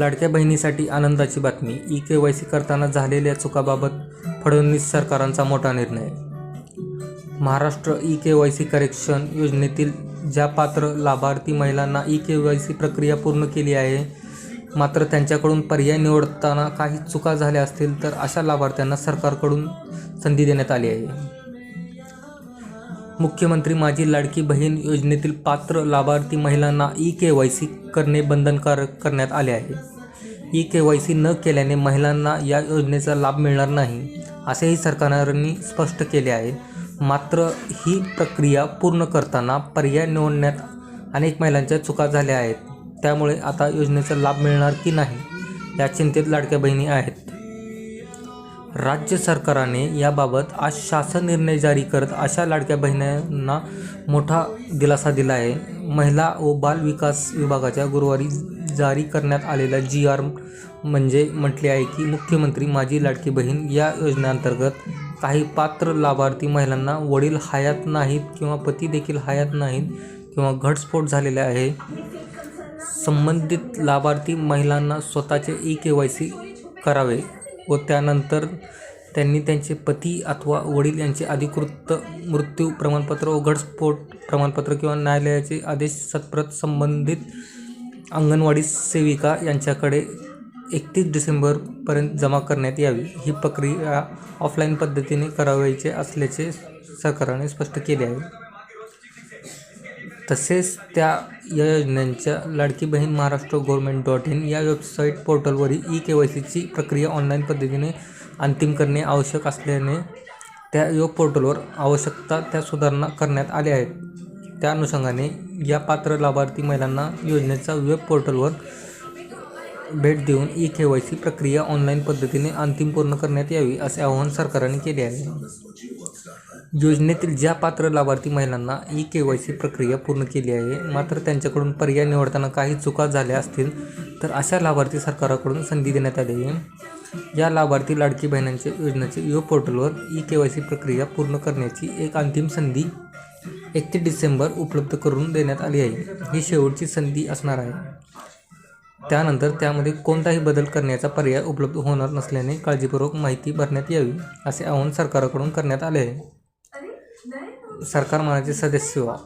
लाडक्या बहिणीसाठी आनंदाची बातमी. ई-केवायसी करताना झालेल्या चुकांबाबत फडणवीस सरकारांचा मोठा निर्णय. महाराष्ट्र ई-केवायसी करेक्शन योजनेतील ज्या पात्र लाभार्थी महिलांना ई-केवायसी प्रक्रिया पूर्ण केली आहे, मात्र त्यांच्याकडून पर्याय निवडताना काही चुका झाल्या असतील, तर अशा लाभार्थ्यांना सरकारकडून संधी देण्यात आली आहे. मुख्यमंत्री माझी लाडकी बहीण योजनेतील पात्र लाभार्थी महिलांना ई-केवायसी करणे बंधनकारक करण्यात आले आहे. ई-केवायसी न केल्याने महिलांना या योजनेचा लाभ मिळणार नाही, असेही सरकारने स्पष्ट केले आहे. मात्र ही प्रक्रिया पूर्ण करताना पर्याय निवडण्यात अनेक महिलांच्या चुका झाल्या आहेत. त्यामुळे आता योजनेचा लाभ मिळणार की नाही या चिंतेत लाडक्या बहिणी आहेत. राज्य सरकारने याबाबत आज शासन निर्णय जारी करत अशा लाडक्या बहिणींना मोठा दिलासा दिला आहे. महिला व बाल विकास विभागाच्या गुरुवारी जारी करण्यात आलेल्या जी.आर. मध्ये म्हटले आहे की मुख्यमंत्री माझी लाडकी बहीण या योजनेअंतर्गत काही पात्र लाभार्थी महिलांना वडील हयात नाहीत किंवा पती देखील हयात नाहीत किंवा घटस्फोट झालेला आहे. संबंधित लाभार्थी महिलांना स्वतःचे ई-केवायसी करावे व त्यानंतर त्यांनी त्यांचे पती अथवा वडील यांचे अधिकृत मृत्यू प्रमाणपत्र व घटस्फोट प्रमाणपत्र किंवा न्यायालयाचे आदेश सत्प्रत संबंधित अंगणवाडी सेविका यांच्याकडे 31 डिसेंबरपर्यंत जमा करण्यात यावी. ही प्रक्रिया ऑफलाईन पद्धतीने करावयाची असल्याचे सरकारने स्पष्ट केले आहे. तसेच त्या योजनेच्या लाडकी बहीण महाराष्ट्र गव्हर्नमेंट.in या वेबसाईट पोर्टलवरील ई-केवायसीची प्रक्रिया ऑनलाईन पद्धतीने अंतिम करणे आवश्यक असल्याने त्या वेब पोर्टलवर आवश्यकता त्या सुधारणा करण्यात आल्या आहेत. त्या अनुषंगाने या पात्र लाभार्थी महिलांना योजनेच्या वेब पोर्टलवर भेट देऊन ई-केवायसी प्रक्रिया ऑनलाईन पद्धतीने अंतिम पूर्ण करण्यात यावी, असे आवाहन सरकारने केले आहे. योजनेतील ज्या पात्र लाभार्थी महिलांना ई-केवायसी प्रक्रिया पूर्ण केली आहे, मात्र त्यांच्याकडून पर्याय निवडताना काही चुका झाल्या असतील, तर अशा लाभार्थी सरकारकडून संधी देण्यात आली आहे. या लाभार्थी लाडकी बहिणींच्या योजनेच्या वेब पोर्टलवर ई-केवायसी प्रक्रिया पूर्ण करण्याची एक अंतिम संधी 31 डिसेंबर उपलब्ध करून देण्यात आली आहे. ही शेवटची संधी असणार आहे. त्यानंतर त्यामध्ये कोणताही बदल करण्याचा पर्याय उपलब्ध होणार नसल्याने काळजीपूर्वक माहिती भरण्यात यावी, असे आवाहन सरकारकडून करण्यात आले आहे. सरकार मनाचे सदस्य व्हा.